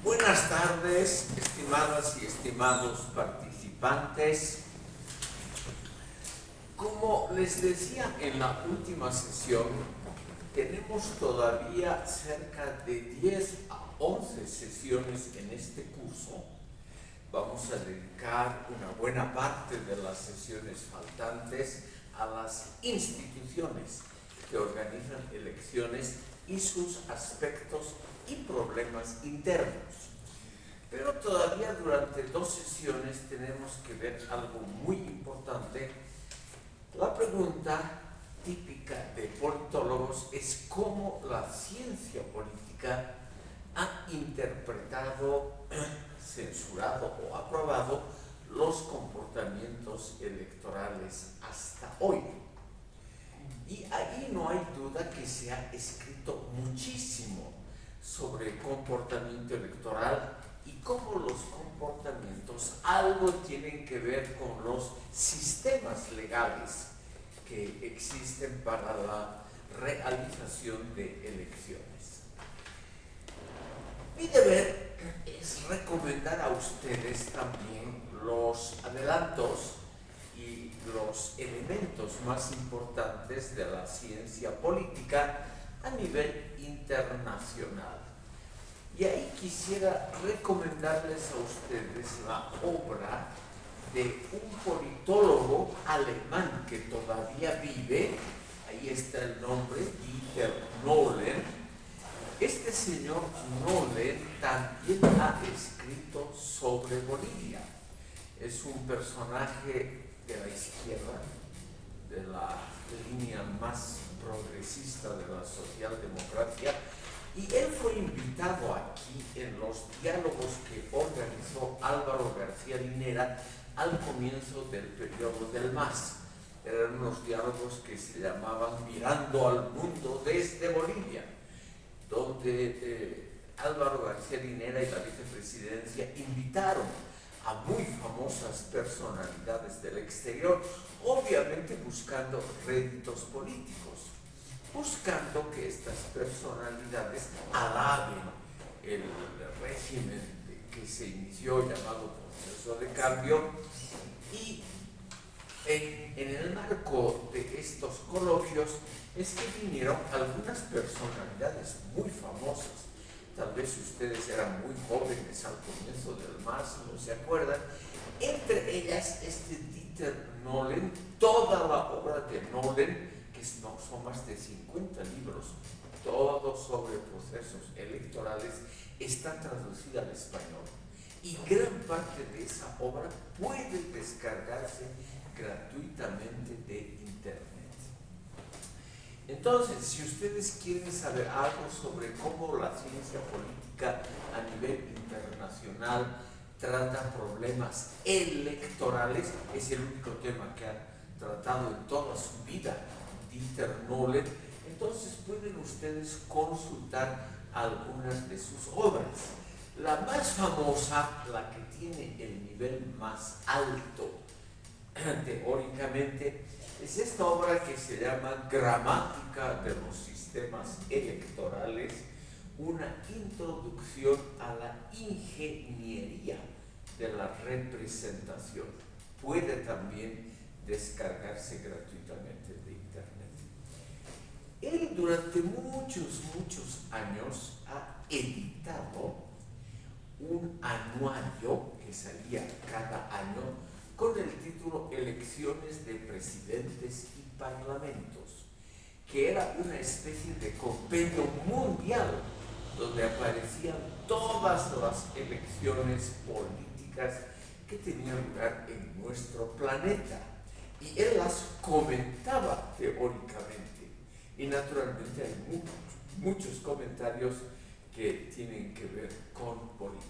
Buenas tardes, estimadas y estimados participantes. Como les decía en la última sesión, tenemos todavía cerca de 10 a 11 sesiones en este curso. Vamos a dedicar una buena parte de las sesiones faltantes a las instituciones que organizan elecciones y sus aspectos y problemas internos. Pero todavía durante 2 sesiones tenemos que ver algo muy importante. La pregunta típica de politólogos es cómo la ciencia política ha interpretado, censurado o aprobado los comportamientos electorales hasta hoy. Y ahí no hay duda que se ha escrito muchísimo sobre el comportamiento electoral y cómo los comportamientos algo tienen que ver con los sistemas legales que existen para la realización de elecciones. Mi deber es recomendar a ustedes también los adelantos y los elementos más importantes de la ciencia política a nivel internacional. Y ahí quisiera recomendarles a ustedes la obra de un politólogo alemán que todavía vive. Ahí está el nombre, Dieter Nolen. Este señor Nolen también ha escrito sobre Bolivia. Es un personaje de la izquierda, de la línea más progresista de la socialdemocracia, y él fue invitado aquí en los diálogos que organizó Álvaro García Linera al comienzo del periodo del MAS. Eran unos diálogos que se llamaban Mirando al Mundo desde Bolivia, donde Álvaro García Linera y la vicepresidencia invitaron a muy famosas personalidades del exterior, obviamente buscando réditos políticos, buscando que estas personalidades alaben el régimen que se inició llamado proceso de cambio. Y en el marco de estos coloquios es que vinieron algunas personalidades muy famosas. Tal vez ustedes eran muy jóvenes al comienzo del MAS, no se acuerdan. Entre ellas, este Dieter Nolen, toda la obra de Nolen, que son más de 50 libros, todo sobre procesos electorales, está traducida al español. Y gran parte de esa obra puede descargarse gratuitamente de Internet. Entonces, si ustedes quieren saber algo sobre cómo la ciencia política a nivel internacional trata problemas electorales, es el único tema que ha tratado en toda su vida Dieter Nolen, entonces pueden ustedes consultar algunas de sus obras. La más famosa, la que tiene el nivel más alto teóricamente, es esta obra que se llama Gramática de los sistemas electorales, una introducción a la ingeniería de la representación. Puede también descargarse gratuitamente de Internet. Él durante muchos años ha editado un anuario que salía cada año con el título Elecciones de Presidentes y Parlamentos, que era una especie de compendio mundial donde aparecían todas las elecciones políticas que tenían lugar en nuestro planeta, y él las comentaba teóricamente, y naturalmente hay muchos comentarios que tienen que ver con Bolivia.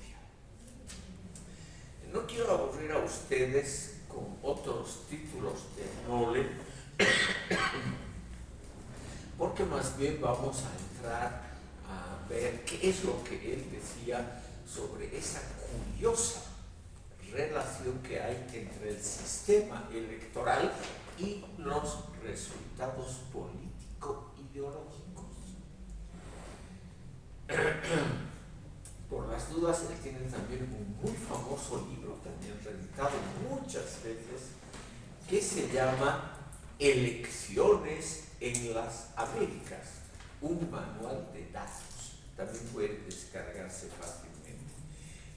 No quiero aburrir a ustedes con otros títulos de Nolen, porque más bien vamos a entrar a ver qué es lo que él decía sobre esa curiosa relación que hay entre el sistema electoral y los resultados político-ideológicos. Por las dudas, él tiene también un muy famoso libro, también reeditado muchas veces, que se llama Elecciones en las Américas, un manual de datos. También puede descargarse fácilmente.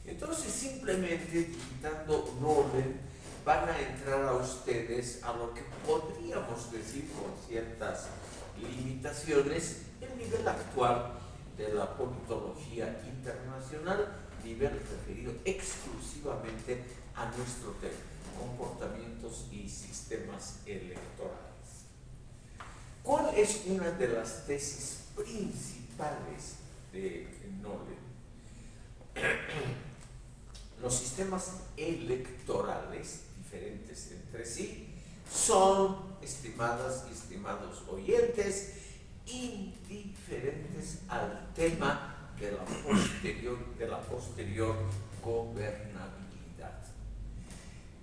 Entonces, simplemente digitando Nolen, van a entrar a ustedes a lo que podríamos decir con ciertas limitaciones el nivel actual de la politología internacional, nivel referido exclusivamente a nuestro tema, comportamientos y sistemas electorales. ¿Cuál es una de las tesis principales de Nolen? Los sistemas electorales, diferentes entre sí, son, estimadas y estimados oyentes, indiferentes al tema de la posterior gobernabilidad.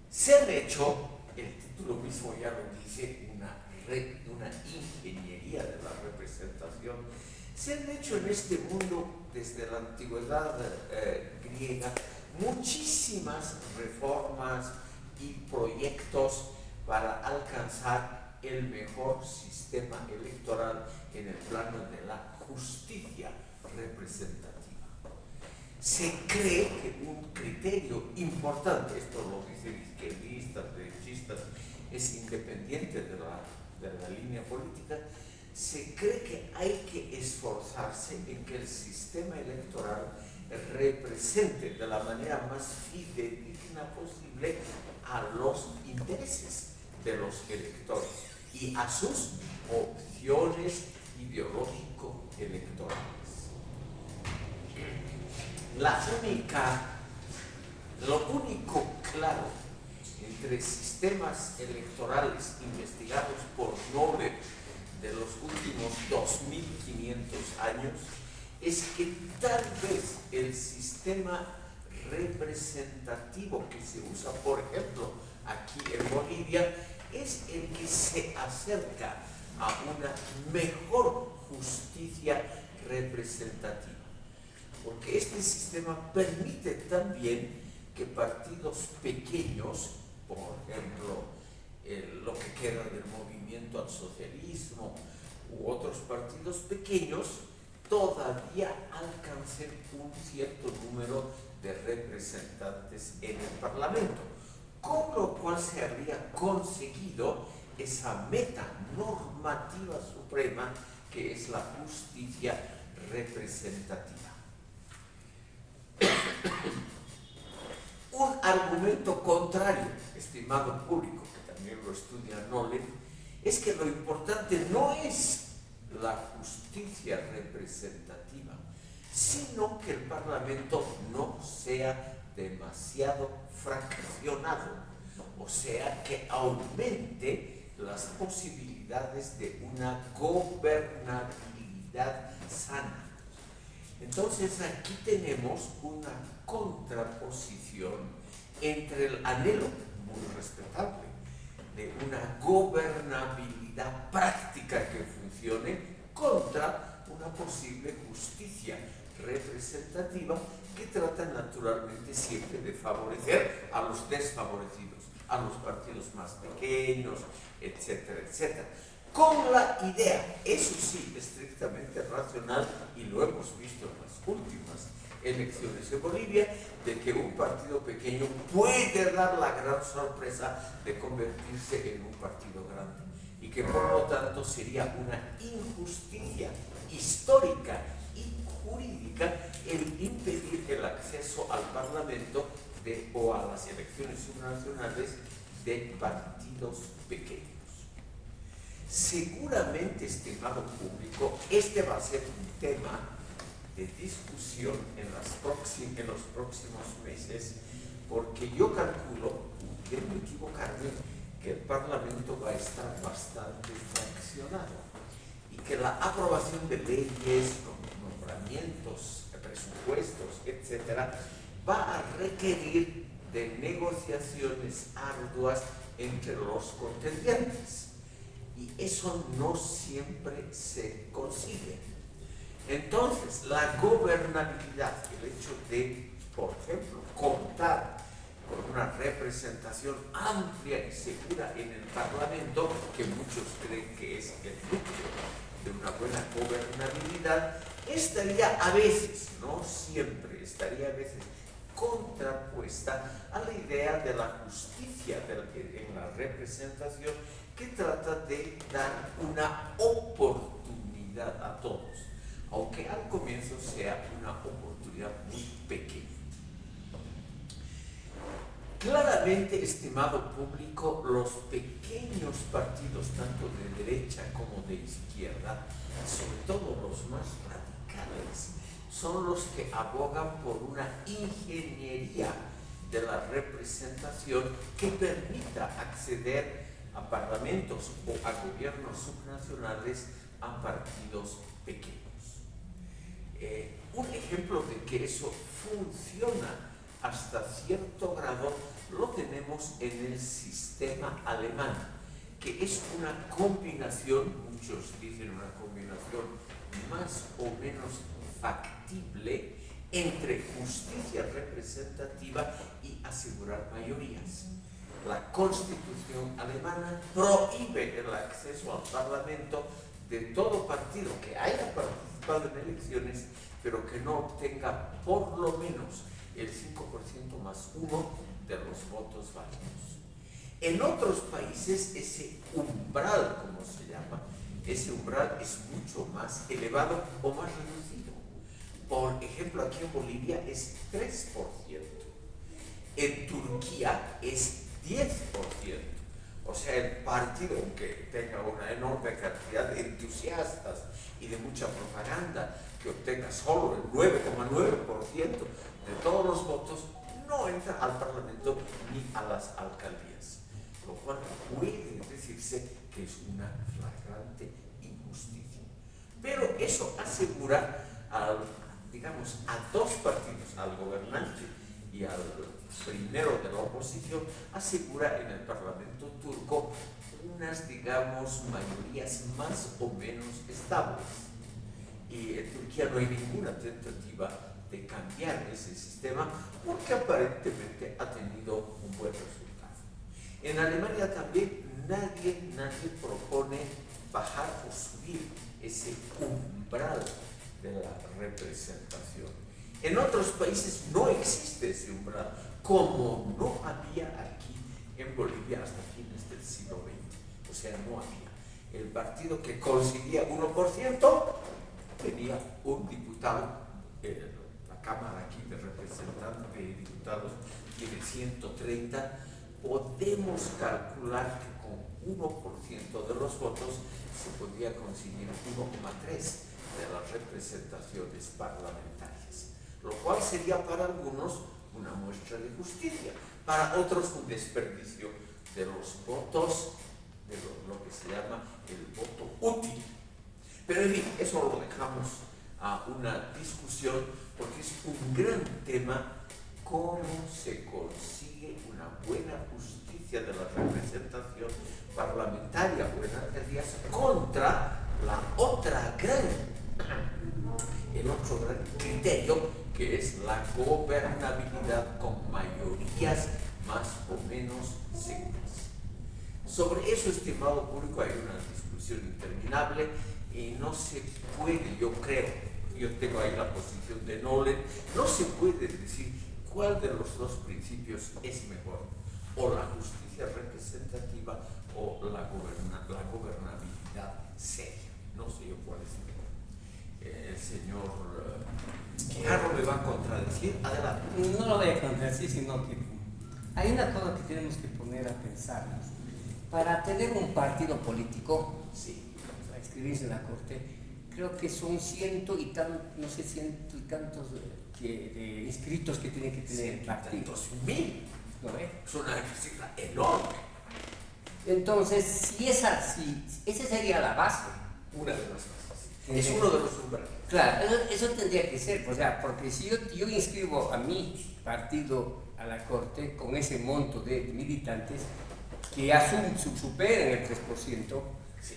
Se han hecho, el título mismo ya lo dice, una ingeniería de la representación. Se han hecho en este mundo, desde la antigüedad griega, muchísimas reformas y proyectos para alcanzar el mejor sistema electoral en el plano de la justicia representativa. Se cree que un criterio importante, esto lo dicen izquierdistas, derechistas, es independiente de la línea política, se cree que hay que esforzarse en que el sistema electoral represente de la manera más fidedigna posible a los intereses de los electores y a sus opciones ideológico-electorales. Lo único claro entre sistemas electorales investigados por Nolen de los últimos 2500 años es que tal vez el sistema representativo que se usa, por ejemplo, aquí en Bolivia, es el que se acerca a una mejor justicia representativa. Porque este sistema permite también que partidos pequeños, por ejemplo, lo que queda del movimiento al socialismo u otros partidos pequeños, todavía alcancen un cierto número de representantes en el Parlamento, con lo cual se habría conseguido esa meta normativa suprema que es la justicia representativa. Un argumento contrario, estimado público, que también lo estudia Nolen, es que lo importante no es la justicia representativa, sino que el Parlamento no sea demasiado fraccionado, o sea, que aumente las posibilidades de una gobernabilidad sana. Entonces aquí tenemos una contraposición entre el anhelo, muy respetable, de una gobernabilidad práctica que funcione contra una posible justicia representativa que trata naturalmente siempre de favorecer a los desfavorecidos, a los partidos más pequeños, etcétera, etcétera. Con la idea, eso sí, estrictamente racional, y lo hemos visto en las últimas elecciones en Bolivia, de que un partido pequeño puede dar la gran sorpresa de convertirse en un partido grande, y que por lo tanto sería una injusticia histórica y jurídica el impedir el acceso al Parlamento o a las elecciones subnacionales de partidos pequeños. Seguramente, estimado público, este va a ser un tema de discusión en los próximos meses, porque yo calculo, de no equivocarme, que el Parlamento va a estar bastante fraccionado y que la aprobación de leyes, nombramientos, presupuestos, etcétera, va a requerir de negociaciones arduas entre los contendientes. Y eso no siempre se consigue. Entonces, la gobernabilidad, el hecho de, por ejemplo, contar con una representación amplia y segura en el Parlamento, que muchos creen que es el núcleo de una buena gobernabilidad, estaría a veces, no siempre, estaría a veces contrapuesta a la idea de la justicia en la representación, que trata de dar una oportunidad a todos, aunque al comienzo sea una oportunidad muy pequeña. Claramente, estimado público, los pequeños partidos, tanto de derecha como de izquierda, sobre todo los más radicales, son los que abogan por una ingeniería de la representación que permita acceder a parlamentos o a gobiernos subnacionales a partidos pequeños. Un ejemplo de que eso funciona hasta cierto grado lo tenemos en el sistema alemán, que es una combinación, muchos dicen una combinación más o menos factible entre justicia representativa y asegurar mayorías. La Constitución alemana prohíbe el acceso al Parlamento de todo partido que haya participado en elecciones, pero que no obtenga por lo menos el 5% más 1 de los votos válidos. En otros países, ese umbral, como se llama, ese umbral es mucho más elevado o más reducido. Por ejemplo, aquí en Bolivia es 3%. En Turquía es 10%. O sea, el partido, aunque tenga una enorme cantidad de entusiastas y de mucha propaganda, que obtenga solo el 9,9% de todos los votos, no entra al Parlamento ni a las alcaldías, lo cual puede decirse que es una flagrante injusticia. Pero eso asegura digamos, a dos partidos, al gobernante y al primero de la oposición, asegura en el Parlamento turco unas, digamos, mayorías más o menos estables. Y en Turquía no hay ninguna tentativa de cambiar ese sistema porque aparentemente ha tenido un buen resultado. En Alemania también nadie propone bajar o subir ese umbral de la representación. En otros países no existe ese umbral, como no había aquí en Bolivia hasta fines del siglo XX. O sea, no había. El partido que conseguía 1% tenía un diputado. La Cámara aquí de Representantes y Diputados tiene 130. Podemos calcular que con 1% de los votos se podría conseguir 1,3% de las representaciones parlamentarias, lo cual sería para algunos una muestra de justicia, para otros un desperdicio de los votos, de lo que se llama el voto útil. Pero en fin, eso lo dejamos a una discusión porque es un gran tema: cómo se consigue una buena justicia de la representación parlamentaria o en alcaldías contra el otro gran criterio, que es la gobernabilidad con mayorías más o menos seguras. Sobre eso, estimado público, hay una discusión interminable y no se puede, yo creo, yo tengo ahí la posición de Nolen, no se puede decir cuál de los dos principios es mejor, o la justicia representativa o la gobernabilidad seria. No sé yo cuál es mejor. El señor Quijarro me va a contradecir. Adelante. No lo voy a contradecir, sino que hay una cosa que tenemos que poner a pensar. Para tener un partido político, sí, para inscribirse en la Corte, creo que son ciento y tantos de inscritos que tiene que tener el partido. 100.000. ¿No ve? Es una cifra enorme. Entonces, si esa sería la base. Una de las bases. Es uno de los umbrales. Claro, eso tendría que ser, o sea, porque si yo inscribo a mi partido a la Corte con ese monto de militantes que superen el 3%, sí,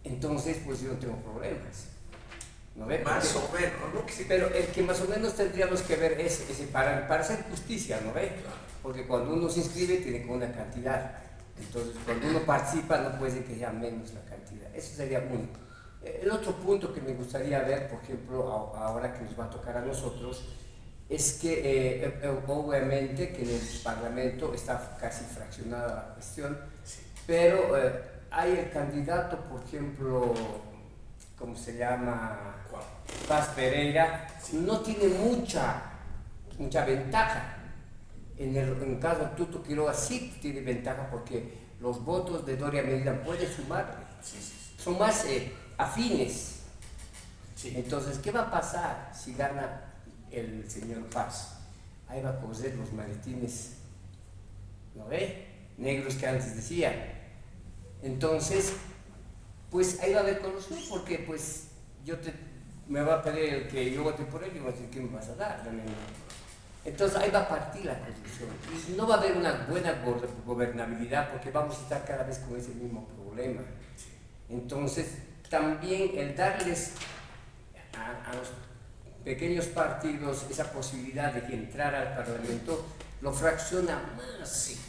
entonces pues yo no tengo problemas. ¿no ve? Más o menos, ¿no? Sí, pero el que más o menos tendríamos que ver es para hacer justicia, ¿no ve? Claro. Porque cuando uno se inscribe tiene que una cantidad. Entonces, cuando uno participa no puede ser que sea menos la cantidad. Eso sería uno. El otro punto que me gustaría ver, por ejemplo, ahora que nos va a tocar a nosotros, es que obviamente que en el Parlamento está casi fraccionada la cuestión, Sí. pero hay el candidato, por ejemplo, ¿cómo se llama? ¿Cuál? Paz Pereira, Sí. no tiene mucha ventaja. En el caso de Tuto Quiroga sí tiene ventaja porque los votos de Doria Medina pueden sumarle, Sí, sí, sí. son más afines. Sí. Entonces, ¿qué va a pasar si gana el señor Paz? Ahí va a coser los maletines, ¿no ve? Negros que antes decía. Entonces, pues ahí va a haber corrupción porque pues me va a pedir el que yo vote por él y voy a decir, ¿qué me vas a dar? Entonces ahí va a partir la corrupción y no va a haber una buena gobernabilidad porque vamos a estar cada vez con ese mismo problema. Entonces también el darles a los pequeños partidos esa posibilidad de entrar al Parlamento lo fracciona más, Sí.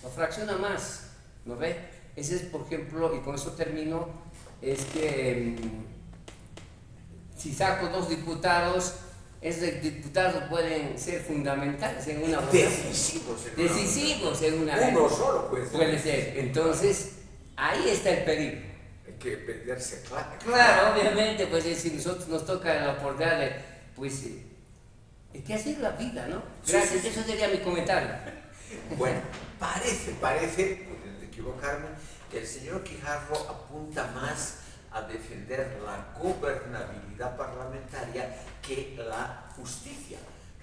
lo fracciona más, ¿no ve? Ese es, por ejemplo, y con eso termino, es que si saco 2 diputados, esos diputados pueden ser fundamentales en una Decisivos en una Uno solo puede ser. Entonces, ahí está el peligro. Hay que venderse claro. Claro, obviamente, pues si nosotros nos toca la oportunidad, pues es que así es la vida, ¿no? Gracias, Sí, sí, sí. eso sería mi comentario. Bueno, parece, pueden equivocarme, que el señor Quijarro apunta más a defender la gobernabilidad parlamentaria que la justicia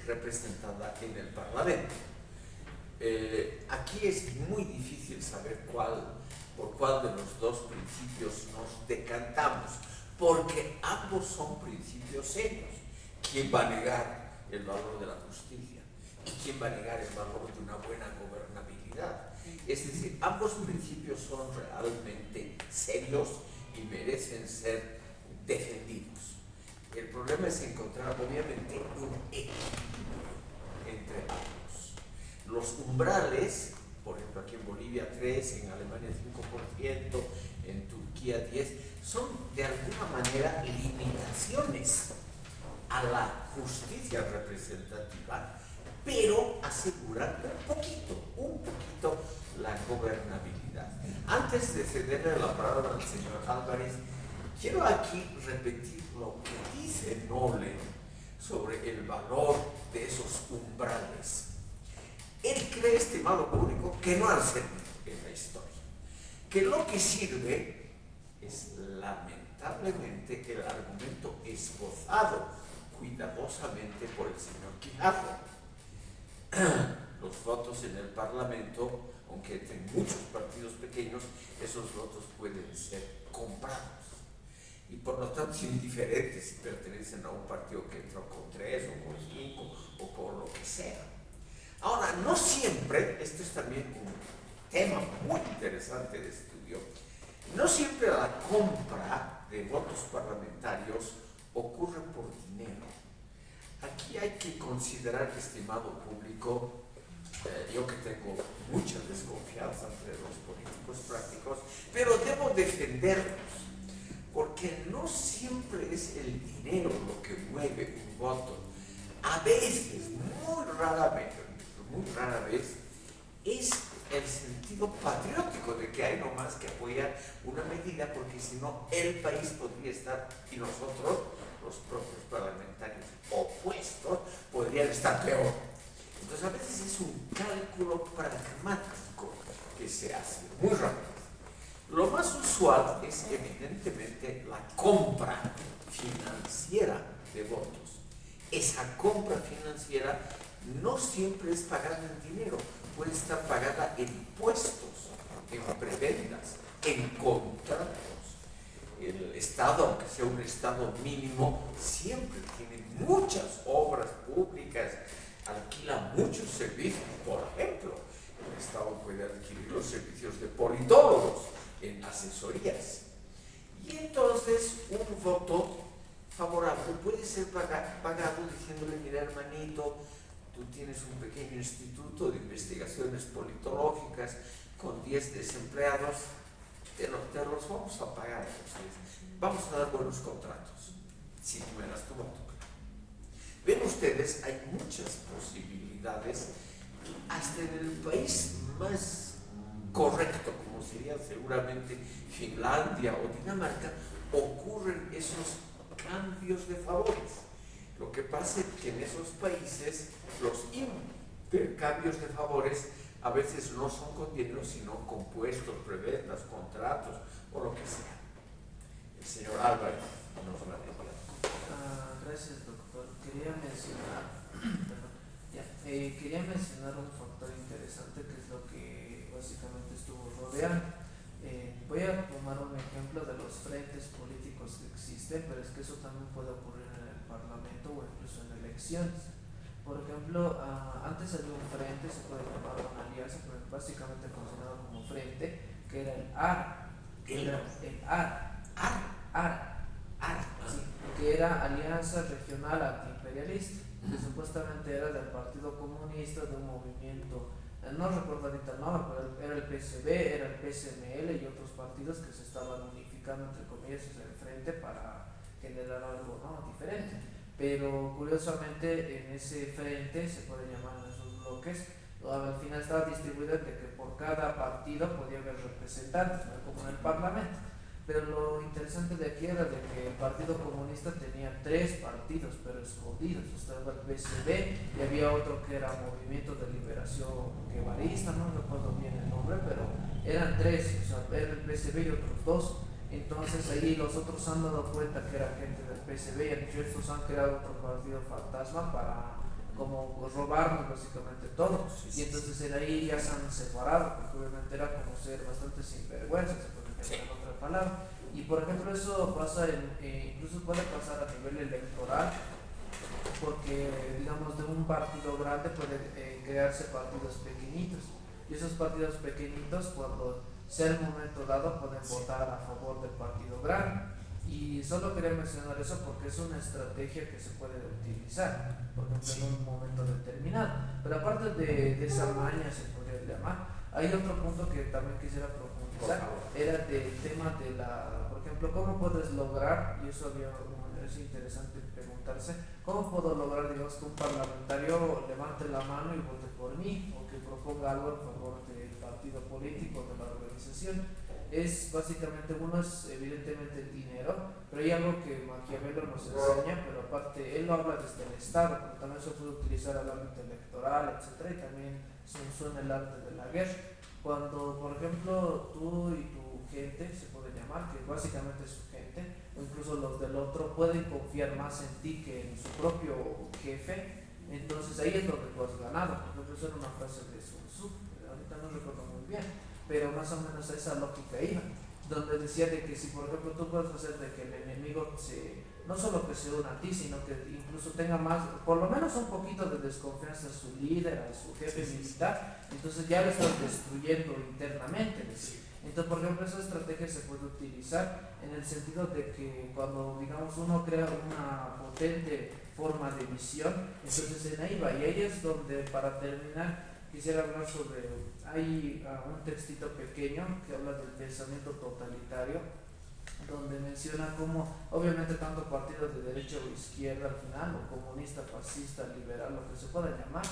representada en el Parlamento. Aquí es muy difícil saber por cuál de los dos principios nos decantamos, porque ambos son principios serios. ¿Quién va a negar el valor de la justicia? ¿Y quién va a negar el valor de una buena gobernabilidad? Es decir, ambos principios son realmente serios y merecen ser defendidos. El problema es encontrar, obviamente, un equilibrio entre ambos. Los umbrales, por ejemplo, aquí en Bolivia 3, en Alemania 5%, en Turquía 10%, son de alguna manera limitaciones a la justicia representativa, pero aseguran un poquito la gobernabilidad. Antes de cederle la palabra al señor Álvarez, quiero aquí repetir lo que dice Nolen sobre el valor de esos umbrales. Él cree, estimado público, que no han servido en la historia, que lo que sirve es lamentablemente el argumento esbozado cuidadosamente por el señor Quijarro. Los votos en el Parlamento, aunque en muchos partidos pequeños, esos votos pueden ser comprados. Y por lo tanto es indiferente si pertenecen a un partido que entró con 3 o con 5 o por lo que sea. Ahora, no siempre, esto es también un tema muy interesante de estudio, no siempre la compra de votos parlamentarios ocurre por dinero. Aquí hay que considerar, estimado público, yo que tengo mucha desconfianza entre los políticos prácticos, pero debo defenderlos, porque no siempre es el dinero lo que mueve un voto. A veces, muy rara vez, es el sentido patriótico de que hay nomás que apoyar una medida, porque si no, el país podría estar, y nosotros, los propios parlamentarios opuestos, podrían estar peor. Entonces, a veces es un cálculo pragmático que se hace, muy rápido. Lo más usual es evidentemente la compra financiera de votos. Esa compra financiera no siempre es pagada en dinero, puede estar pagada en impuestos, en prebendas, en contratos. El Estado, aunque sea un Estado mínimo, siempre tiene muchas obras públicas, alquila muchos servicios. Por ejemplo, el Estado puede adquirir los servicios de politólogos en asesorías. Y entonces un voto favorable que puede ser pagado diciéndole, mira hermanito, tú tienes un pequeño instituto de investigaciones politológicas con 10 desempleados, te los vamos a pagar a ustedes, vamos a dar buenos contratos, si tú me das tu voto. Ven ustedes, hay muchas posibilidades, hasta en el país más correcto, como sería seguramente Finlandia o Dinamarca, ocurren esos cambios de favores. Lo que pasa es que en esos países los intercambios de favores a veces no son con dinero, sino con puestos, prebendas, contratos o lo que sea. El señor Álvarez nos va a decir. Gracias, doctor. Quería mencionar un factor interesante que es lo que básicamente estuvo rodeando. Voy a tomar un ejemplo de los frentes políticos que existen, pero es que eso también puede ocurrir en el Parlamento o incluso en elecciones. Por ejemplo, antes había un frente, se puede llamar una alianza, pero básicamente funcionaba como frente, que era el AR. Sí, que era Alianza Regional Antiimperialista, que supuestamente era del Partido Comunista, de un movimiento, no recuerdo ahorita el nombre, pero era el PSB, era el PSML y otros partidos que se estaban unificando entre comillas en el frente para generar algo, ¿no?, diferente. Pero curiosamente en ese frente, se puede llamar en esos bloques, al final estaba distribuido de que por cada partido podía haber representantes, ¿no?, como en el Parlamento. Pero lo interesante de aquí era de que el Partido Comunista tenía 3 partidos, pero escondidos. Estaba el PSB y había otro que era Movimiento de Liberación Guevarista, no recuerdo bien el nombre, pero eran 3, o sea, era el PSB y otros 2. Entonces ahí los otros han dado cuenta que era gente del PSB y estos han creado otro partido fantasma para como robarnos básicamente todo. Y entonces de ahí ya se han separado, porque obviamente era como ser bastante sinvergüenza, se puede llamar en otra palabra. Y por ejemplo eso pasa incluso puede pasar a nivel electoral, porque digamos de un partido grande puede crearse partidos pequeñitos, y esos partidos pequeñitos cuando sea el momento dado pueden votar a favor del partido grande. Y solo quería mencionar eso porque es una estrategia que se puede utilizar, por ejemplo, en un momento determinado. Pero aparte de esa maña, se podría llamar, hay otro punto que también quisiera profundizar, era del tema de por ejemplo, cómo puedes lograr, y eso es interesante preguntarse, cómo puedo lograr, digamos, que un parlamentario levante la mano y vote por mí, o que proponga algo a favor del partido político, de la organización. Es básicamente, uno es evidentemente el dinero, pero hay algo que Maquiavelo nos enseña, pero aparte él lo habla desde el Estado, pero también se puede utilizar al ámbito electoral, etcétera, y también se usó en el arte de la guerra. Cuando, por ejemplo, tú y tu gente, se puede llamar, que básicamente es su gente, o incluso los del otro, pueden confiar más en ti que en su propio jefe, entonces ahí es donde tú has ganado. Por ejemplo, eso era una frase de Sun Tzu, ahorita no recuerdo muy bien, pero más o menos esa lógica iba, donde decía de que si por ejemplo tú puedes hacer de que el enemigo no solo que se una a ti, sino que incluso tenga más, por lo menos un poquito de desconfianza a su líder, a su jefe militar, entonces ya lo estás destruyendo internamente. Entonces, por ejemplo, esa estrategia se puede utilizar en el sentido de que cuando, digamos, uno crea una potente forma de visión, entonces en ahí va, y ahí es donde, para terminar, quisiera hablar sobre, hay un textito pequeño que habla del pensamiento totalitario, donde menciona cómo, obviamente, tanto partidos de derecha o izquierda al final, o comunista, fascista, liberal, lo que se pueda llamar,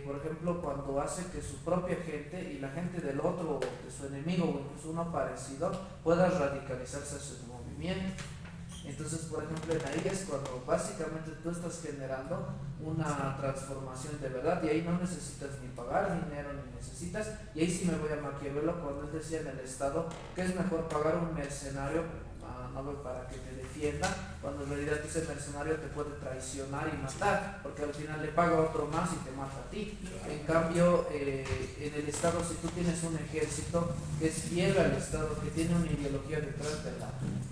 por ejemplo, cuando hace que su propia gente y la gente del otro, de su enemigo o incluso uno parecido, pueda radicalizarse a su movimiento. Entonces, por ejemplo, en ahí es cuando básicamente tú estás generando una transformación de verdad, y ahí no necesitas ni pagar dinero, ni necesitas, y ahí sí me voy a Maquiavelo cuando él decía en el Estado que es mejor pagar un mercenario para que te defienda, cuando en realidad ese mercenario te puede traicionar y matar, porque al final le paga otro más y te mata a ti. En cambio, en el Estado, si tú tienes un ejército que es fiel al Estado, que tiene una ideología detrás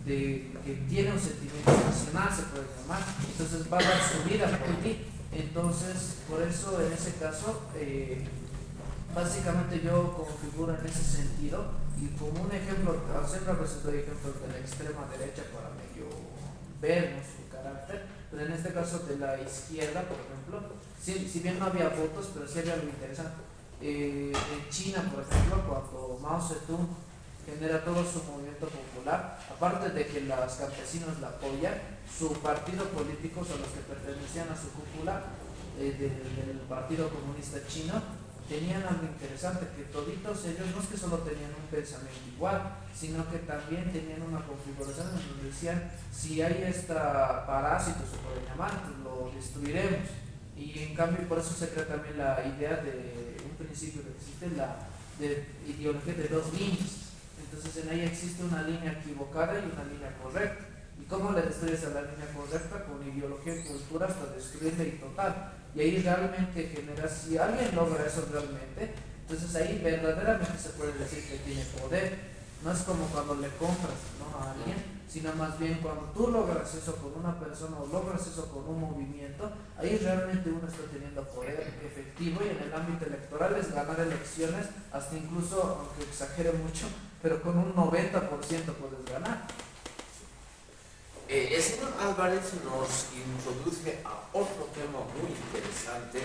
que tiene un sentimiento nacional, se puede llamar, entonces va a dar su vida por ti. Entonces, por eso en ese caso, básicamente yo configuro en ese sentido, y como un ejemplo, siempre a veces doy ejemplos de la extrema derecha para medio ver, ¿no?, su cara carácter, pero en este caso de la izquierda, por ejemplo, si bien no había votos, pero sí había algo interesante. En China, por ejemplo, cuando Mao Zedong genera todo su movimiento popular, aparte de que los campesinos la apoyan, su partido político, son los que pertenecían a su cúpula del Partido Comunista Chino, tenían algo interesante, que toditos ellos no es que solo tenían un pensamiento igual, sino que también tenían una configuración en donde decían, si hay esta parásito, se puede llamar, pues lo destruiremos. Y en cambio, por eso se crea también la idea de un principio que existe, la de ideología de dos líneas. Entonces en ella existe una línea equivocada y una línea correcta. ¿Y cómo le destruyes a la línea correcta? Con ideología y cultura hasta destruirla y total. Y ahí realmente genera, si alguien logra eso realmente, entonces ahí verdaderamente se puede decir que tiene poder. No es como cuando le compras, ¿no?, a alguien, sino más bien cuando tú logras eso con una persona o logras eso con un movimiento, ahí realmente uno está teniendo poder efectivo, y en el ámbito electoral es ganar elecciones, hasta incluso, aunque exagere mucho, pero con un 90% puedes ganar. El señor Álvarez nos introduce a otro tema muy interesante,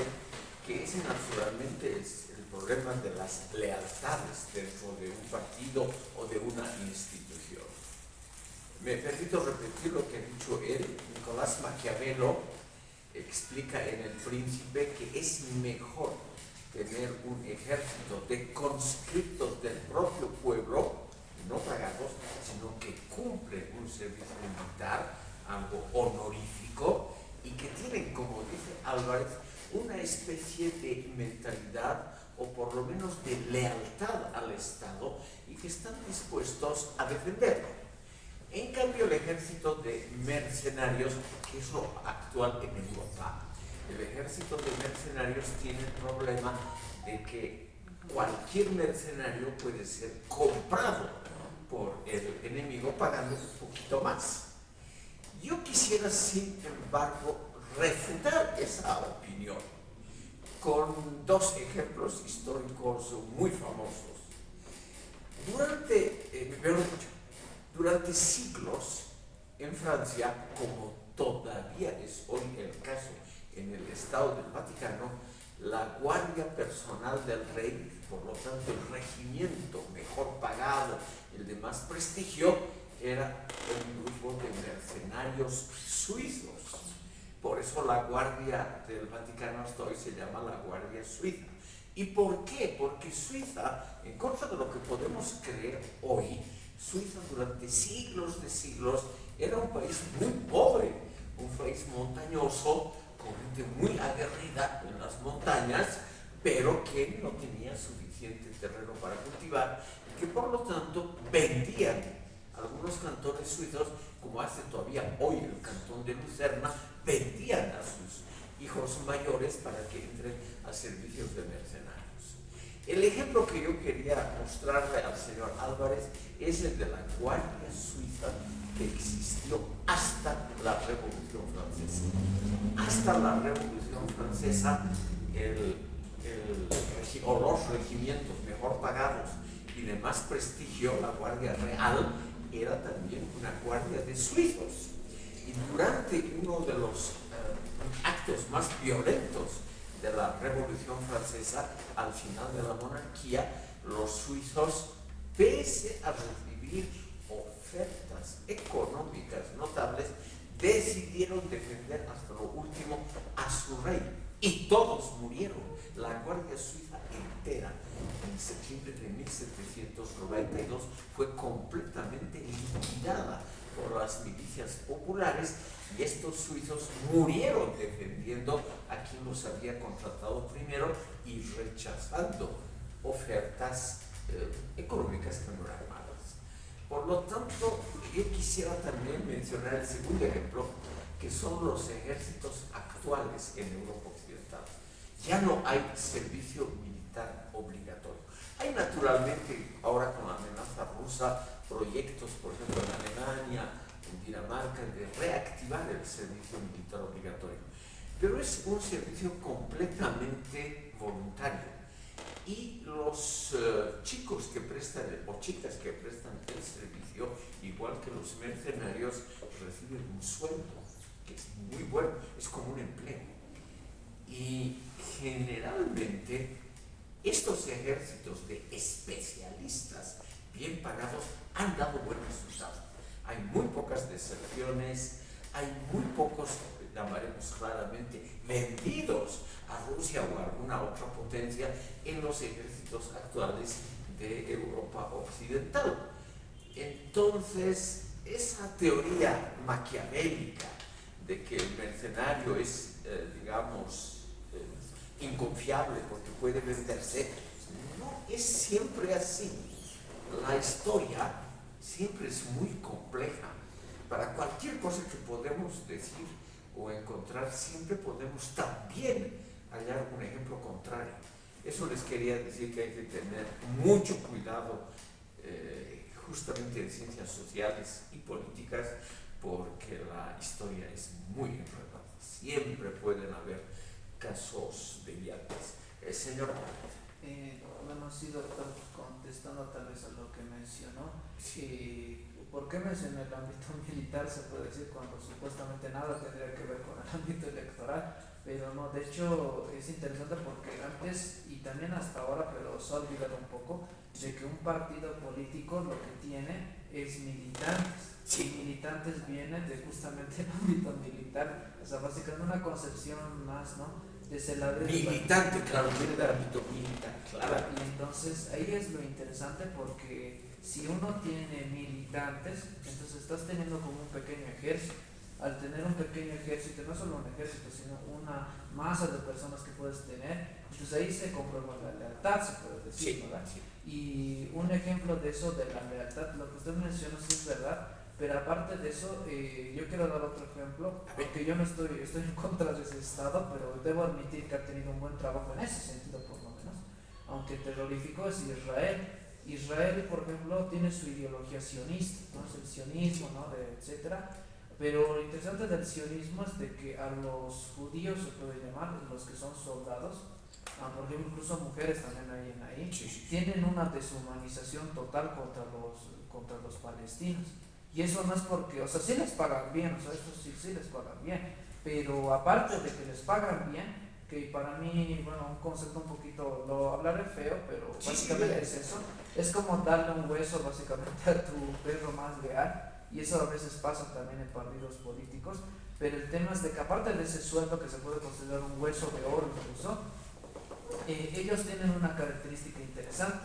que es naturalmente el problema de las lealtades dentro de un partido o de una institución. Me permito repetir lo que ha dicho él. Nicolás Maquiavelo explica en El Príncipe que es mejor tener un ejército de conscriptos del propio pueblo, no pagados, sino que cumplen un servicio militar, algo honorífico, y que tienen, como dice Álvarez, una especie de mentalidad o por lo menos de lealtad al Estado, y que están dispuestos a defenderlo. En cambio, el ejército de mercenarios, que es lo actual en Europa, el ejército de mercenarios tiene el problema de que cualquier mercenario puede ser comprado por el enemigo pagando un poquito más. Yo quisiera, sin embargo, refutar esa opinión con dos ejemplos históricos muy famosos. Durante siglos en Francia, como todavía es hoy el caso en el Estado del Vaticano, la guardia personal del rey, por lo tanto el regimiento mejor pagado, el de más prestigio, era un grupo de mercenarios suizos. Por eso la guardia del Vaticano hasta hoy se llama la Guardia Suiza. ¿Y por qué? Porque Suiza, en contra de lo que podemos creer hoy, Suiza durante siglos de siglos era un país muy pobre, un país montañoso, con gente muy aguerrida en las montañas, pero que no tenía suficiente terreno para cultivar, y que por lo tanto vendían algunos cantones suizos, como hace todavía hoy el cantón de Lucerna, vendían a sus hijos mayores para que entren a servicios de mercenarios. El ejemplo que yo quería mostrarle al señor Álvarez es el de la Guardia Suiza, que existió hasta la Revolución Francesa. Hasta la Revolución Francesa, los regimientos mejor pagados y de más prestigio, la Guardia Real, era también una guardia de suizos. Y durante uno de los actos más violentos de la Revolución Francesa, al final de la monarquía, los suizos, pese a recibir ofertas económicas notables, decidieron defender hasta lo último a su rey. Y todos murieron. La Guardia Suiza entera, en septiembre de 1792, fue completamente liquidada por las milicias populares, y estos suizos murieron defendiendo a quien los había contratado primero y rechazando ofertas económicas que no eran malas. Por lo tanto, yo quisiera también mencionar el segundo ejemplo, que son los ejércitos actuales en Europa Occidental. Ya no hay servicio militar obligatorio. Hay naturalmente, ahora con la amenaza rusa, proyectos, por ejemplo, en Alemania, en Dinamarca, de reactivar el servicio militar obligatorio. Pero es un servicio completamente voluntario. Y los chicos que prestan, o chicas que prestan el servicio, igual que los mercenarios, reciben un sueldo que es muy bueno, es como un empleo. Y generalmente estos ejércitos de especialistas bien pagados han dado buen resultado. Hay muy pocas deserciones, hay muy pocos, llamaremos claramente, vendidos a Rusia o a alguna otra potencia en los ejércitos actuales de Europa Occidental. Entonces, esa teoría maquiavélica de que el mercenario es, inconfiable porque puede venderse, no es siempre así. La historia siempre es muy compleja. Para cualquier cosa que podemos decir o encontrar, siempre podemos también hallar un ejemplo contrario. Eso les quería decir, que hay que tener mucho cuidado justamente en ciencias sociales y políticas, porque la historia es muy enredada. Siempre pueden haber casos deviantes. Señor Bueno, sí, doctor, contestando tal vez a lo que mencionó, sí. ¿Por qué mencioné el ámbito militar? Se puede decir cuando supuestamente nada tendría que ver con el ámbito electoral, pero no, de hecho es interesante porque antes y también hasta ahora, pero se ha olvidado un poco de que un partido político lo que tiene es militantes. Sí. Y militantes vienen de justamente el ámbito militar, o sea, básicamente una concepción más, ¿no? De ese lado Militante, claro, viene del ámbito militar, claro. Y entonces ahí es lo interesante, porque si uno tiene militantes, entonces estás teniendo como un pequeño ejército. Al tener un pequeño ejército, no solo un ejército, sino una masa de personas que puedes tener, entonces ahí se comprueba la lealtad, se puede decir, Sí, ¿verdad? sí. Y un ejemplo de eso, de la lealtad, lo que usted menciona sí es verdad, pero aparte de eso, yo quiero dar otro ejemplo, porque yo no estoy en contra de ese Estado, pero debo admitir que ha tenido un buen trabajo en ese sentido, por lo menos, aunque terrorífico es Israel. Israel, por ejemplo, tiene su ideología sionista, ¿no? Es el sionismo, ¿no? Etcétera. Pero lo interesante del sionismo es de que a los judíos, se puede llamar, los que son soldados, por ejemplo, incluso mujeres también hay ahí, Sí. tienen una deshumanización total contra los palestinos. Y eso no es porque, o sea, sí les pagan bien, o sea, eso sí les pagan bien, pero aparte de que les pagan bien, que para mí, bueno, un concepto un poquito, lo hablaré feo, pero básicamente es eso, es como darle un hueso básicamente a tu perro más leal, y eso a veces pasa también en partidos políticos, pero el tema es de que aparte de ese sueldo que se puede considerar un hueso de oro incluso, ellos tienen una característica interesante,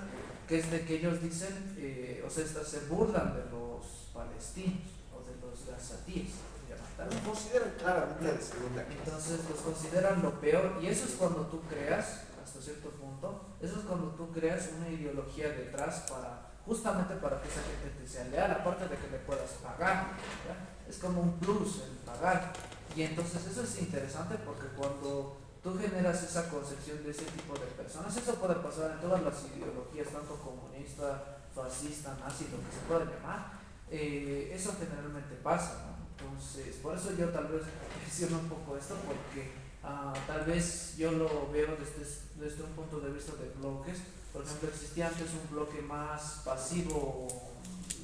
que es de que ellos dicen, o sea, se burlan de los palestinos o de los gazatíes, Los consideran claramente de segunda clase. entonces los consideran lo peor, y eso es cuando tú creas, hasta cierto punto, eso es cuando tú creas una ideología detrás justamente para que esa gente te sea leal, aparte de que le puedas pagar, ¿verdad? Es como un plus el pagar, y entonces eso es interesante porque cuando tú generas esa concepción de ese tipo de personas, eso puede pasar en todas las ideologías, tanto comunista, fascista, nazi, lo que se pueda llamar, eso generalmente pasa, ¿no? Entonces, por eso yo tal vez menciono un poco esto, porque tal vez yo lo veo desde un punto de vista de bloques. Por ejemplo, existía antes un bloque más pasivo,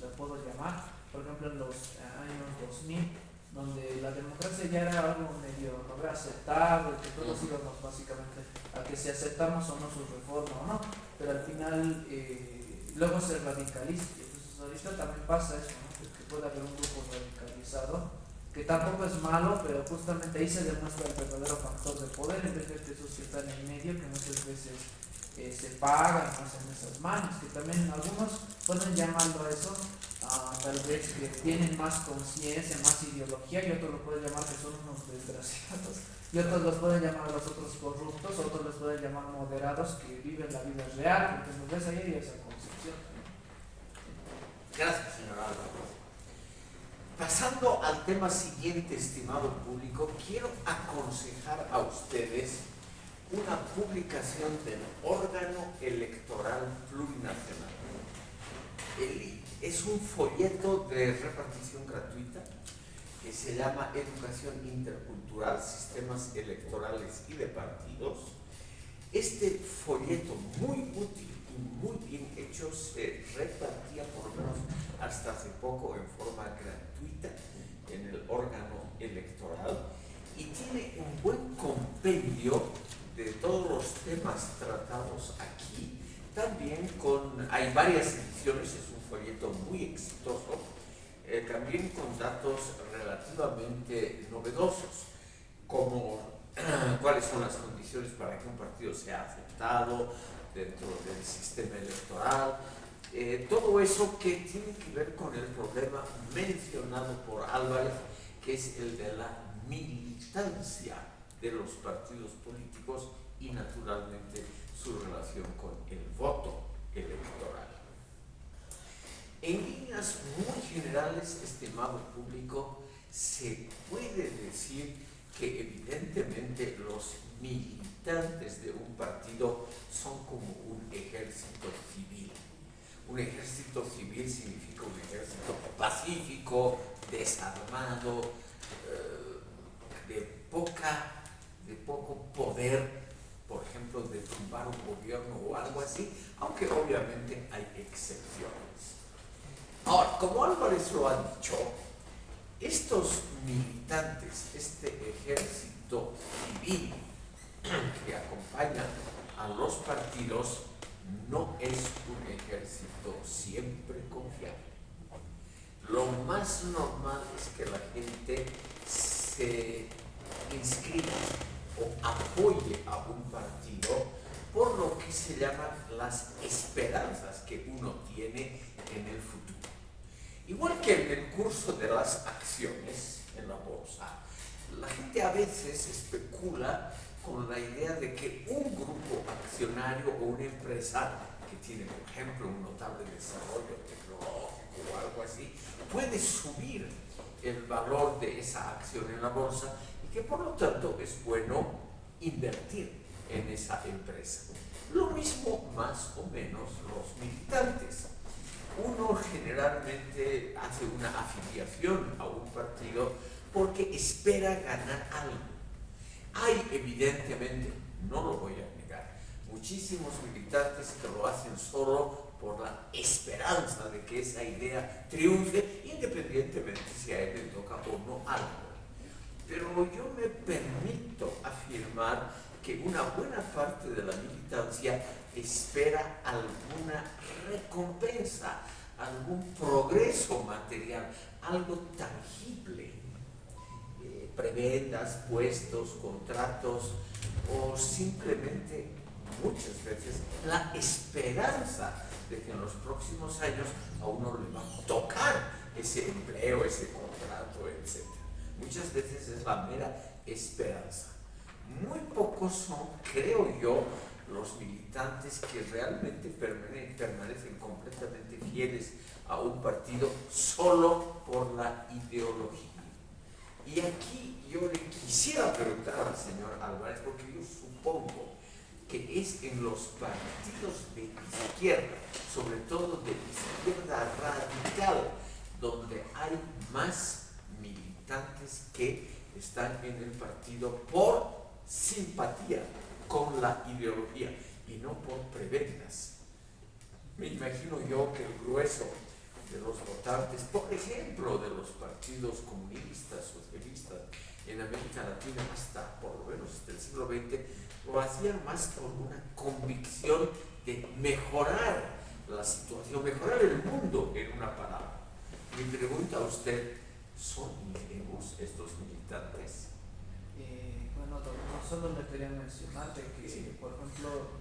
le puedo llamar, por ejemplo en los años 2000, donde la democracia ya era algo medio aceptado, y que todos íbamos básicamente a que si aceptamos o no su reforma o no, pero al final luego se radicaliza. Entonces ahorita también pasa eso, ¿no? Que puede haber un grupo radicalizado, que tampoco es malo, pero justamente ahí se demuestra el verdadero factor de poder, en vez de esos que están en medio, que muchas veces se pagan más en esas manos, que también algunos pueden llamarlo eso, tal vez que tienen más conciencia, más ideología, y otros lo pueden llamar que son unos desgraciados, y otros los pueden llamar a los otros corruptos, otros los pueden llamar moderados, que viven la vida real, porque nos ves ahí y esa concepción. Gracias, señor Álvaro. Pasando al tema siguiente, estimado público, quiero aconsejar a ustedes una publicación del órgano electoral plurinacional. Es un folleto de repartición gratuita que se llama Educación Intercultural, Sistemas Electorales y de Partidos. Este folleto muy útil y muy bien hecho se repartía por lo menos hasta hace poco en forma gratuita en el órgano electoral y tiene un buen compendio de todos los temas tratados aquí. También hay varias ediciones, es un folleto muy exitoso, también con datos relativamente novedosos, como cuáles son las condiciones para que un partido sea aceptado dentro del sistema electoral, todo eso que tiene que ver con el problema mencionado por Álvarez, que es el de la militancia de los partidos políticos y naturalmente su relación con el voto electoral. En líneas muy generales, estimado público, se puede decir que evidentemente los militantes de un partido son como un ejército civil. Un ejército civil significa un ejército pacífico, desarmado, de poco poder, por ejemplo, de tumbar un gobierno o algo así, aunque obviamente hay excepciones. Ahora, como Álvarez lo ha dicho, estos militantes, este ejército civil que acompaña a los partidos, no es un ejército siempre confiable. Lo más normal es que la gente se inscriba o apoye a un partido por lo que se llaman las esperanzas que uno tiene en el futuro. Igual que en el curso de las acciones en la bolsa, la gente a veces especula con la idea de que un grupo accionario o una empresa que tiene, por ejemplo, un notable desarrollo tecnológico o algo así, puede subir el valor de esa acción en la bolsa y que por lo tanto es bueno invertir en esa empresa. Lo mismo más o menos los militantes. Uno generalmente hace una afiliación a un partido porque espera ganar algo. Hay evidentemente, no lo voy a negar, muchísimos militantes que lo hacen solo por la esperanza de que esa idea triunfe, independientemente si a él le toca o no algo. Pero yo me permito afirmar que una buena parte de la militancia espera alguna recompensa, algún progreso material, algo tangible. Prebendas, puestos, contratos o simplemente muchas veces la esperanza de que en los próximos años a uno le va a tocar ese empleo, ese contrato, etc. Muchas veces es la mera esperanza. Muy pocos son, creo yo, los militantes que realmente permanecen completamente fieles a un partido solo por la ideología. Y aquí yo le quisiera preguntar al señor Álvarez, porque yo supongo que es en los partidos de izquierda, sobre todo de izquierda radical, donde hay más militantes que están en el partido por simpatía con la ideología y no por prebendas. Me imagino yo que el grueso de los votantes, por ejemplo, de los partidos comunistas, socialistas en América Latina hasta por lo menos hasta el siglo XX, lo hacían más por una convicción de mejorar la situación, mejorar el mundo, en una palabra. Mi pregunta a usted, ¿son ingenuos estos militantes? Bueno, doctor, solo le quería mencionar de que, sí, por ejemplo,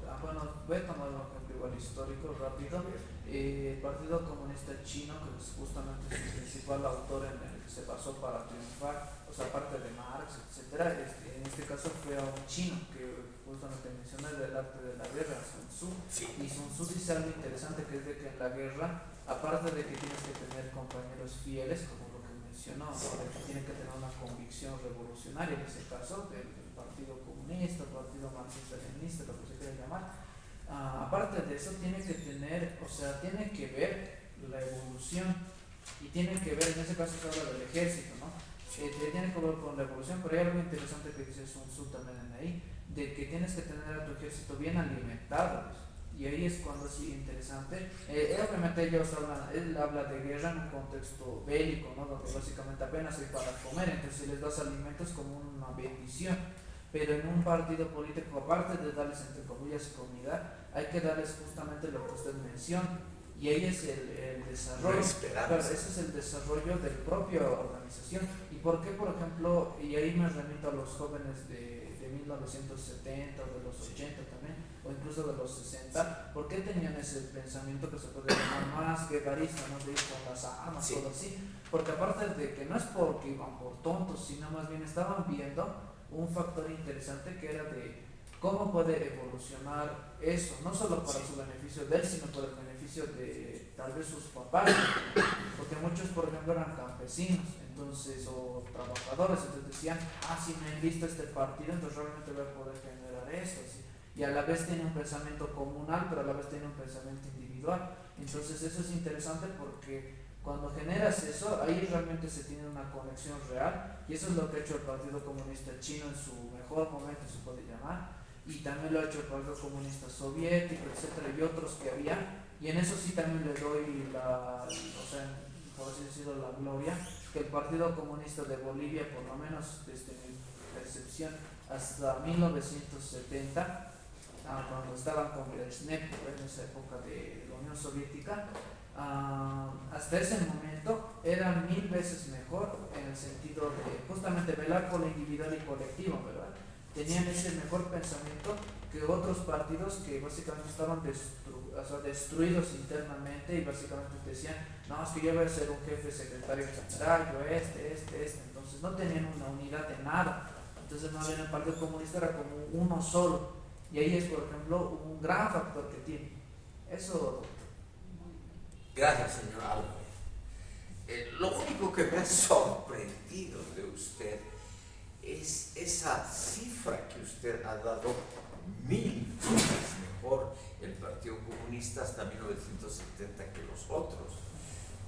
voy a tomar un ejemplo igual histórico rápido. El Partido Comunista Chino, que es justamente su principal autor en el que se basó para triunfar, o sea, aparte de Marx, etcétera, en este caso fue a un chino que justamente mencioné del arte de la guerra, Sun Tzu. Sí. Y Sun Tzu dice algo interesante, que es de que en la guerra, aparte de que tienes que tener compañeros fieles, como lo que mencionó, ¿no? De que tienen que tener una convicción revolucionaria, en ese caso del Partido Comunista, Partido Marxista-Leninista, lo que se quiera llamar. Aparte de eso, tiene que tener, o sea, tiene que ver la evolución y tiene que ver, en ese caso se habla del ejército, ¿no? Tiene que ver con la evolución, pero hay algo interesante que dice Sun Tzu también en ahí, de que tienes que tener a tu ejército bien alimentado. Y ahí es cuando es interesante. Obviamente él habla de guerra en un contexto bélico, ¿no? Donde básicamente apenas hay para comer, entonces les das alimentos como una bendición. Pero en un partido político, aparte de darles entre comillas comida, hay que darles justamente lo que usted menciona. Y ahí es el desarrollo, claro, ese es el desarrollo de la propia organización. ¿Y por qué, por ejemplo, y ahí me remito a los jóvenes de 1970 o de los 80 también, o incluso de los 60, ¿por qué tenían ese pensamiento que se puede llamar más guevarista, ¿no? De ir con las armas, Sí. todo así? Porque aparte de que no es porque iban por tontos, sino más bien estaban viendo un factor interesante que era de cómo puede evolucionar eso, no solo para su beneficio de él, sino para el beneficio de tal vez sus papás, porque muchos, por ejemplo, eran campesinos, entonces, o trabajadores, entonces decían, si me he visto este partido, entonces realmente voy a poder generar esto, ¿sí? Y a la vez tiene un pensamiento comunal, pero a la vez tiene un pensamiento individual. Entonces eso es interesante porque cuando generas eso, ahí realmente se tiene una conexión real, y eso es lo que ha hecho el Partido Comunista Chino en su mejor momento, se puede llamar, y también lo ha hecho el Partido Comunista Soviético, etcétera, y otros que había, y en eso sí también le doy por así decirlo, la gloria, que el Partido Comunista de Bolivia, por lo menos desde mi percepción, hasta 1970, cuando estaban con Brezhnev en esa época de la Unión Soviética, hasta ese momento era 1000 veces mejor en el sentido de justamente velar por lo individual y colectivo, ¿verdad? Tenían ese mejor pensamiento que otros partidos que básicamente estaban destruidos internamente y básicamente decían, no, es que yo voy a ser un jefe secretario general, yo entonces no tenían una unidad de nada. Entonces más bien el Partido Comunista era como uno solo, y ahí es, por ejemplo, un gran factor que tiene eso. Gracias, señor Álvarez. Lo único que me ha sorprendido de usted es esa cifra que usted ha dado, 1000 veces mejor el Partido Comunista hasta 1970 que los otros.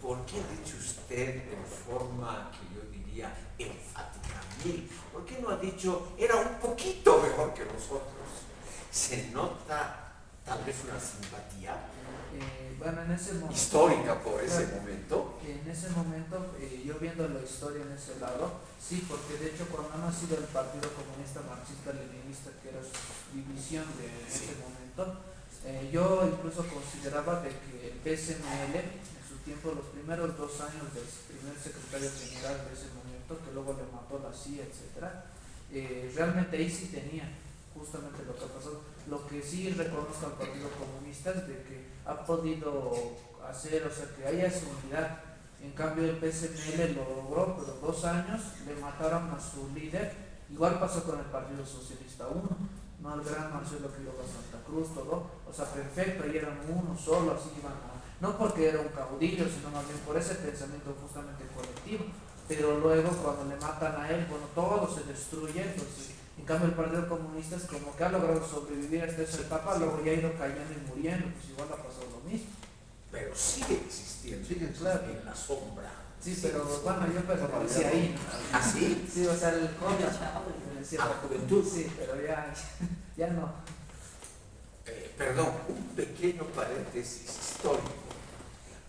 ¿Por qué ha dicho usted en forma que yo diría enfática 1000? ¿Por qué no ha dicho era un poquito mejor que los otros? ¿Se nota tal vez una simpatía Bueno, en ese momento, histórica por ese momento? En ese momento, yo viendo la historia en ese lado, sí, porque de hecho cuando ha nacido el Partido Comunista Marxista-Leninista, que era su división de ese momento, yo incluso consideraba de que el PSML, en su tiempo, los primeros 2 años del primer secretario general de ese momento, que luego le mató la CIA, etcétera, realmente ahí sí tenía justamente lo que ha pasado. Lo que sí reconozco al Partido Comunista es de que ha podido hacer, que haya esa unidad. En cambio el PSML lo logró, pero 2 años le mataron a su líder. Igual pasó con el Partido Socialista 1, no el gran Marcelo Quiroga Santa Cruz, todo, perfecto, y eran uno solo, así iban no porque era un caudillo, sino más bien por ese pensamiento justamente colectivo. Pero luego cuando le matan a él, todo se destruye. Entonces, en cambio el Partido Comunista es como que ha logrado sobrevivir hasta esa etapa, luego ya ha ido cayendo y muriendo, pues igual ha pasado lo mismo. Pero sigue existiendo, claro, en la sombra. Sí, pero bueno, yo pertenecía ahí. ¿Ah, sí? Sí, el joven. A la juventud. Sí, pero ya no. Perdón, un pequeño paréntesis histórico,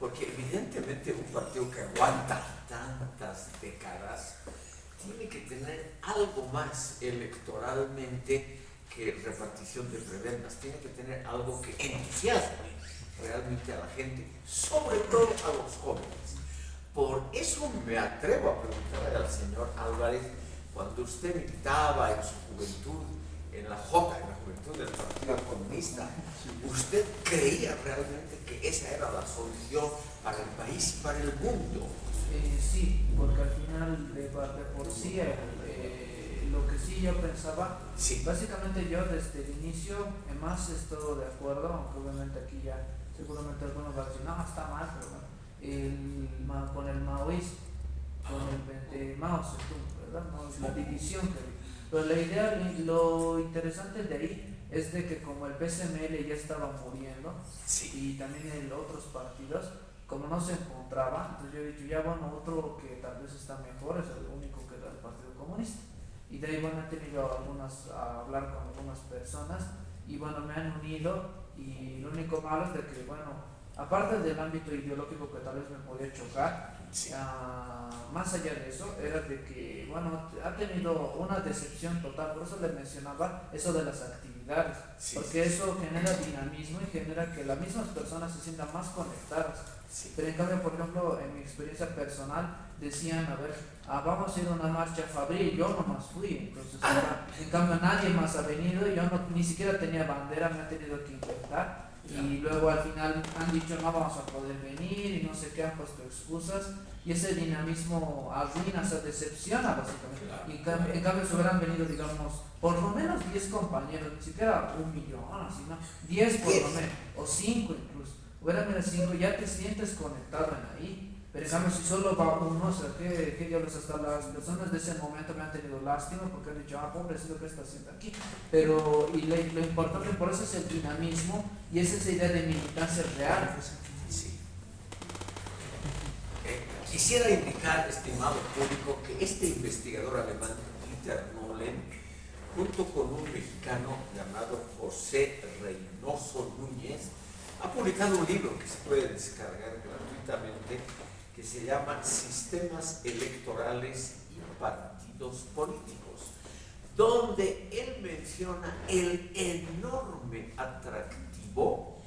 porque evidentemente un partido que aguanta tantas décadas tiene que tener algo más electoralmente que repartición de prebendas, tiene que tener algo que entusiasme realmente a la gente, sobre todo a los jóvenes. Por eso me atrevo a preguntarle al señor Álvarez, cuando usted militaba en su juventud, en la juventud del Partido Comunista, ¿usted creía realmente que esa era la solución para el país y para el mundo? Sí, porque al final de por sí lo que sí yo pensaba, básicamente yo desde el inicio, más estoy de acuerdo, aunque obviamente aquí ya seguramente algunos van a decir, no, está mal, pero bueno, con el maoísmo, con el Mao Zedong, ¿verdad? No, es la división que hay. Pero la idea, lo interesante de ahí es de que como el PSML ya estaba muriendo, y también en otros partidos, como no se encontraba, entonces yo he dicho, ya bueno, otro que tal vez está mejor es el único que era el Partido Comunista. Y de ahí bueno, he tenido a hablar con algunas personas, y bueno, me han unido, y lo único malo es de que, bueno, aparte del ámbito ideológico que tal vez me podía chocar, Sí. más allá de eso, era de que, bueno, ha tenido una decepción total, por eso le mencionaba eso de las actividades, Sí, porque sí, eso genera dinamismo y genera que las mismas personas se sientan más conectadas. sí. Pero en cambio, por ejemplo, en mi experiencia personal, decían, a ver, vamos a ir a una marcha fabril, yo nomás fui, entonces, en cambio nadie más ha venido, yo no, ni siquiera tenía bandera, me ha tenido que intentar, y luego al final han dicho no vamos a poder venir y no sé qué, han puesto excusas, y ese dinamismo arruina, se decepciona básicamente. Claro. Y en cambio si hubieran venido, digamos, por lo menos 10 compañeros, ni siquiera 1 millón, así, ¿no? 10 por lo menos, o 5 incluso, hubieran venido 5, ya te sientes conectado en ahí. Pero en cambio, si solo va uno, o sea, ¿qué diablos? Hasta las personas de ese momento me han tenido lástima porque han dicho, pobrecito, ¿qué está haciendo aquí? Pero, y lo importante por eso es el dinamismo y es esa idea de militancia real. Sí. Quisiera indicar, estimado público, que este investigador alemán, Dieter Nolen, junto con un mexicano llamado José Reynoso Núñez, ha publicado un libro que se puede descargar gratuitamente, que se llama Sistemas Electorales y Partidos Políticos, donde él menciona el enorme atractivo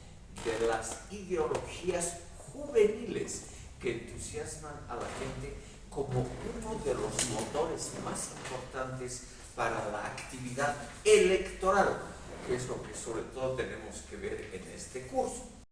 de las ideologías juveniles que entusiasman a la gente como uno de los motores más importantes para la actividad electoral, que es lo que sobre todo tenemos que ver en este curso.